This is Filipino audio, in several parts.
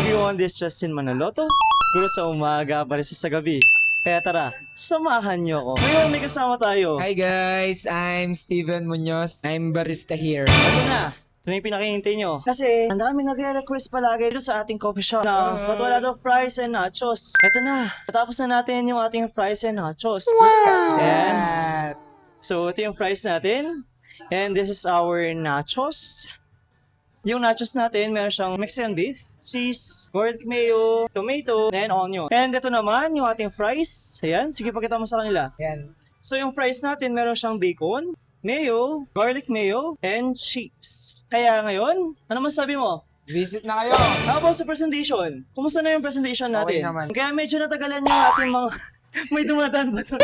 everyone, this is Justin Manaloto. Guro sa umaga, barista sa gabi. Kaya tara, samahan niyo ako. Ngayon may kasama tayo. Hi guys, I'm Steven Munoz. I'm barista here. Ito na. Ito na yung pinakihintay nyo. Kasi, ang dami nagre-request palagi dito sa ating coffee shop na ba't wala daw fries and nachos. Ito na. Natapos na natin yung ating fries and nachos. And, so, ito yung fries natin. And this is our nachos. Yung nachos natin, meron siyang Mexican beef, cheese, garlic mayo, tomato, and onion. And ito naman, yung ating fries. Ayan, sige pakita mo sa kanila. Yan. So yung fries natin, meron siyang bacon, mayo, garlic mayo, and cheese. Kaya ngayon, ano masabi mo? Visit na kayo. How about sa presentation? Kumusta na yung presentation natin? Okay naman. Kaya medyo natagalan yung ating mga... May dumadaan ba ito?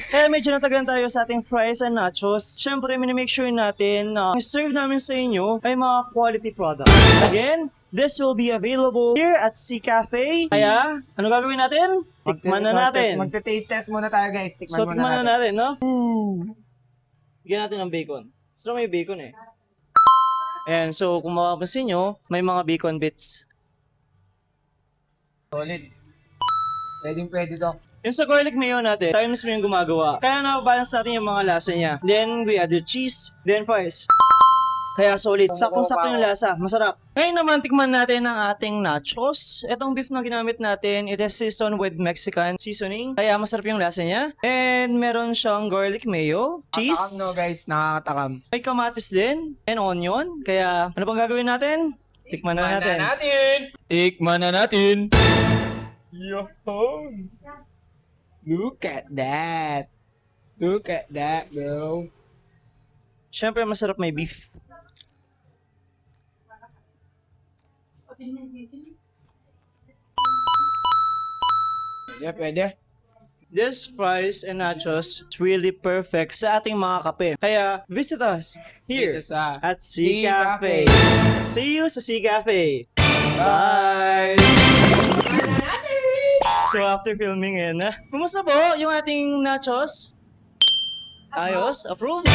Kaya medyo natagalan tayo sa ating fries and nachos. Siyempre, minimake sure natin na serve namin sa inyo ay mga quality products. Again, this will be available here at Sea Cafe. Kaya, ano gagawin natin? Tikman na natin. Magte-taste test muna tayo guys. Tikman So, muna tikman na natin. natin, no? Bigyan natin ng bacon. So, may bacon eh. And so, kung makapansin nyo, may mga bacon bits. Solid. Pwede to. Yung sa garlic mayo natin, tayo mismo yung gumagawa. Kaya nababalance natin yung mga lasa niya. Then, we add the cheese, then fries. Kaya solid. Saktong-sakto yung lasa. Masarap. Ngayon naman, tikman natin ang ating nachos. Itong beef na ginamit natin, it is seasoned with Mexican seasoning. Kaya masarap yung lasa niya. And meron siyang garlic mayo, cheese. Nakakatakam no guys, nakakatakam. May kamatis din, and onion. Kaya, ano bang gagawin natin? Tikman na natin. Tikman na natin. Yo! Look at that. Look at that, bro. Siyempre, masarap may beef. Pwede. This fries and nachos is really perfect sa ating mga kape. Kaya, visit us here Dito sa at Sea Cafe. See you sa Sea Cafe. Bye! So after filming kumusta po yung ating nachos? Ayos? Approve?